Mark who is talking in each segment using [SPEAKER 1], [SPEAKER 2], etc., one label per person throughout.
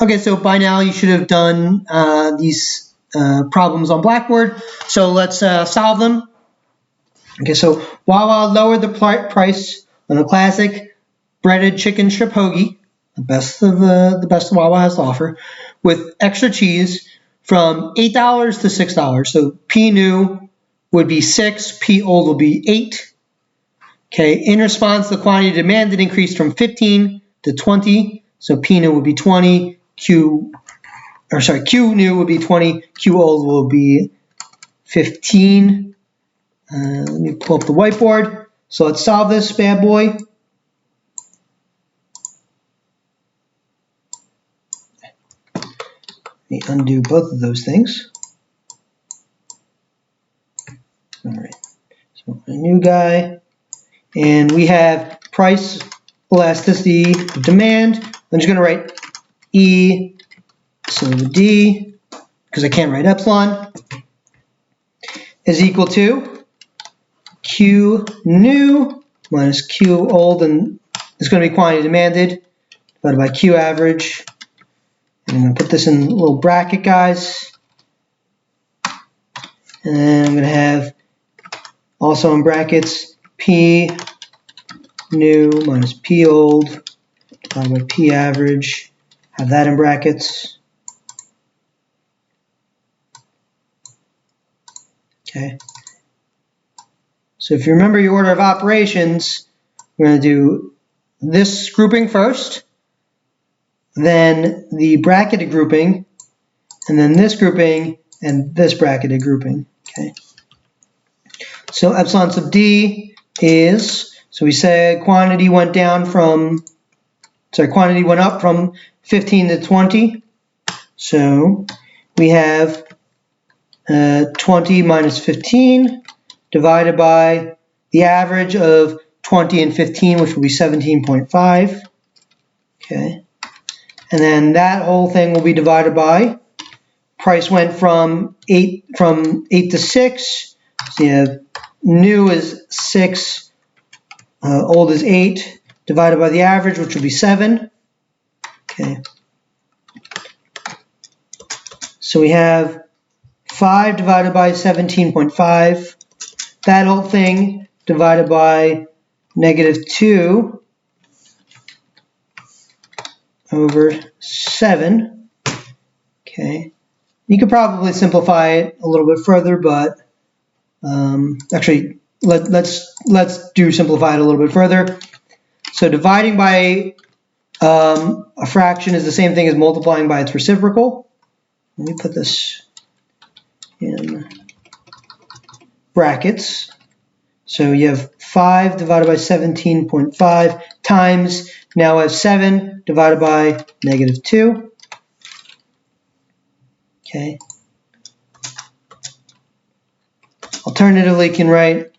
[SPEAKER 1] Okay, so by now you should have done these problems on Blackboard. So let's solve them. Okay, so Wawa lowered the price on a classic breaded chicken strip hoagie, the best Wawa has to offer, with extra cheese from $8 to $6. So P new would be 6, P old will be 8. Okay, in response, the quantity demanded increased from 15 to 20. So P new would be 20, Q new would be 20, Q old will be 15. Let me pull up the whiteboard. So let's solve this bad boy. Let me undo both of those things. All right, so a new guy. And we have price, elasticity, demand. I'm just going to write E, so the D, because I can't write epsilon, is equal to Q new minus Q old, and it's going to be quantity demanded, divided by Q average. And I'm going to put this in a little bracket, guys. And then I'm going to have also in brackets P new minus P old divided by P average. Have that in brackets. Okay. So if you remember your order of operations, we're going to do this grouping first, then the bracketed grouping, and then this grouping and this bracketed grouping. Okay. So epsilon sub D is, so we said quantity went up from 15 to 20. So we have 20 minus 15 divided by the average of 20 and 15, which will be 17.5. Okay. And then that whole thing will be divided by price went from 8 to 6. So you have new is 6, old is 8, divided by the average, which will be 7. Okay. So we have 5 divided by 17.5. That whole thing divided by negative 2 over 7. Okay. You could probably simplify it a little bit further, but actually, let's do simplify it a little bit further. So dividing by a fraction is the same thing as multiplying by its reciprocal. Let me put this in brackets. So you have 5 divided by 17.5 times, now I have 7 divided by negative 2. Okay. Alternatively, you can write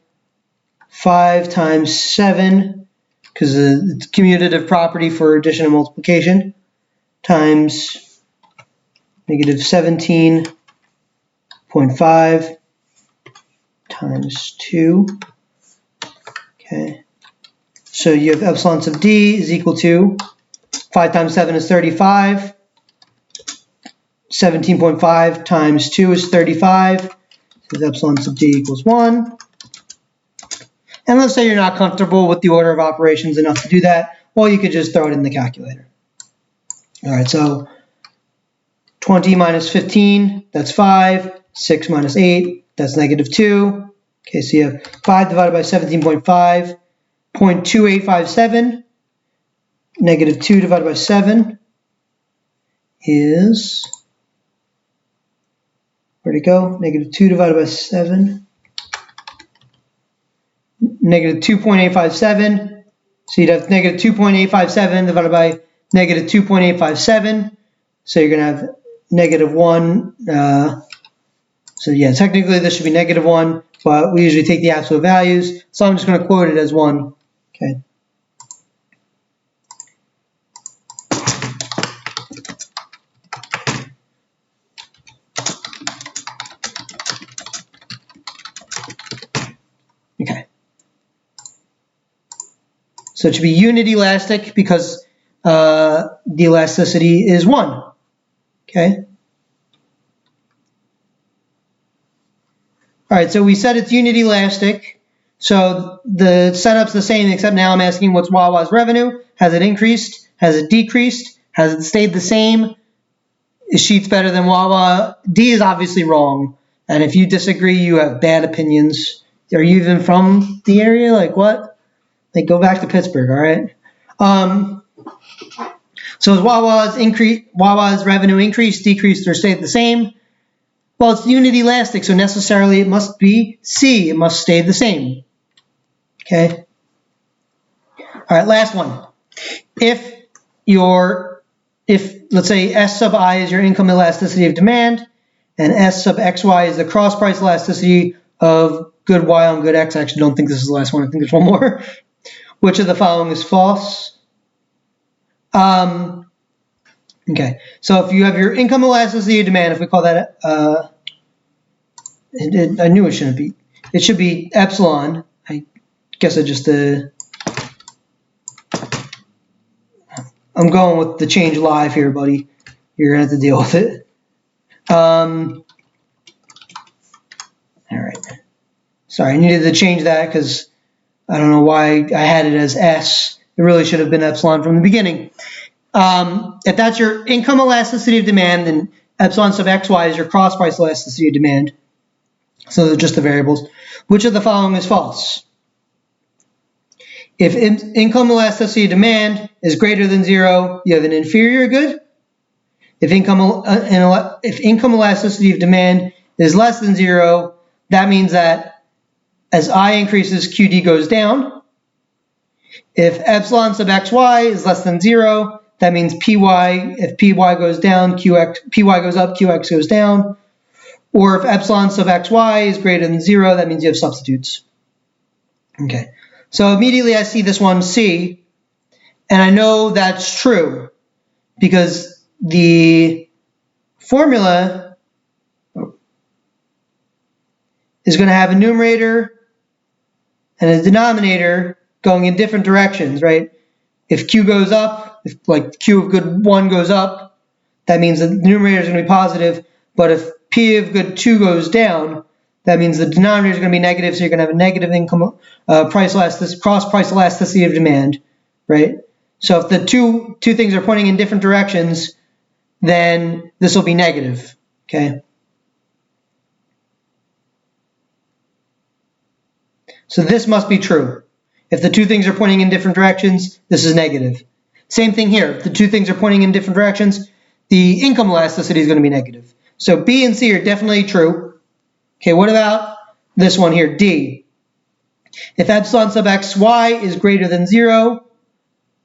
[SPEAKER 1] 5 times 7, because it's commutative property for addition and multiplication, times negative 17.5 times 2. Okay. So you have epsilon sub D is equal to 5 times 7 is 35. 17.5 times 2 is 35. So epsilon sub D equals 1. And let's say you're not comfortable with the order of operations enough to do that. Well, you could just throw it in the calculator. All right, so 20 minus 15, that's 5. 6 minus 8, that's negative 2. Okay, so you have 5 divided by 17.5, 0.2857. Negative 2 divided by 7 is, where'd it go? Negative 2 divided by 7. Negative 2.857. So you'd have negative 2.857 divided by negative 2.857. So you're going to have negative 1. So yeah, technically this should be negative 1, but we usually take the absolute values. So I'm just going to quote it as 1. Okay. Okay. So it should be unit elastic because the elasticity is 1. Okay. All right, so we said it's unit elastic. So the setup's the same, except now I'm asking what's Wawa's revenue? Has it increased? Has it decreased? Has it stayed the same? Is Sheetz better than Wawa? D is obviously wrong. And if you disagree, you have bad opinions. Are you even from the area? Like what? Like go back to Pittsburgh, all right? So is Wawa's revenue increased, decreased, or stayed the same? Well, it's unit elastic, so necessarily it must be C. It must stay the same. Okay? All right, last one. If let's say S sub I is your income elasticity of demand, and S sub XY is the cross price elasticity of good Y on good X. I actually don't think this is the last one. I think there's one more. Which of the following is false? Okay, so if you have your income elasticity of demand, if we call that, I knew it shouldn't be. It should be epsilon. I guess I just, I'm going with the change live here, buddy. You're going to have to deal with it. All right. Sorry, I needed to change that because I don't know why I had it as S. It really should have been epsilon from the beginning. If that's your income elasticity of demand, then epsilon sub XY is your cross price elasticity of demand. So they're just the variables. Which of the following is false? If income elasticity of demand is greater than 0, you have an inferior good. If income elasticity of demand is less than 0, that means that as I increases, QD goes down. If epsilon sub XY is less than 0, that means PY, if PY goes down, PY goes up, QX goes down. Or if epsilon sub XY is greater than 0, that means you have substitutes. Okay, so immediately I see this one, C, and I know that's true because the formula is going to have a numerator and a denominator going in different directions, right? If Q goes up, if like Q of good 1 goes up, that means the numerator is going to be positive, but if P of good 2 goes down, that means the denominator is going to be negative, so you're going to have a negative income cross price elasticity of demand, right? So if the two things are pointing in different directions, then this will be negative, okay? So this must be true. If the two things are pointing in different directions, this is negative. Same thing here. If the two things are pointing in different directions, the income elasticity is going to be negative. So B and C are definitely true. Okay, what about this one here, D? If epsilon sub XY is greater than 0,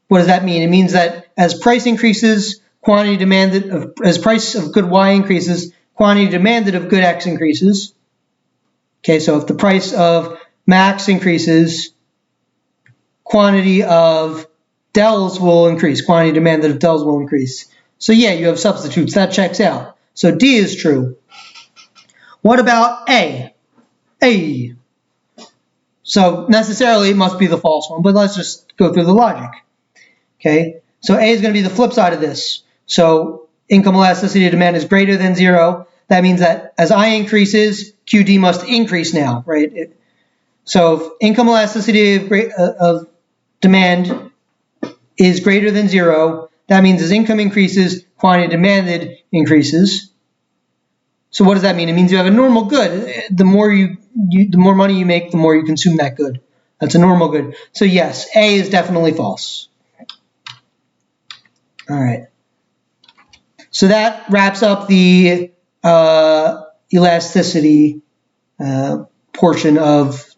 [SPEAKER 1] what does that mean? It means that as price increases, quantity demanded as price of good Y increases, quantity demanded of good X increases. Okay, so if the price of max increases, quantity of del's will increase, quantity demanded of del's will increase. So yeah, you have substitutes. That checks out. So D is true. What about A? A. So necessarily it must be the false one, but let's just go through the logic. Okay, so A is going to be the flip side of this. So income elasticity of demand is greater than 0. That means that as I increases, QD must increase now, right? So if income elasticity of demand is greater than 0, that means as income increases, quantity demanded increases. So what does that mean? It means you have a normal good. The more the more money you make, the more you consume that good. That's a normal good. So yes, A is definitely false. All right. So that wraps up the elasticity portion of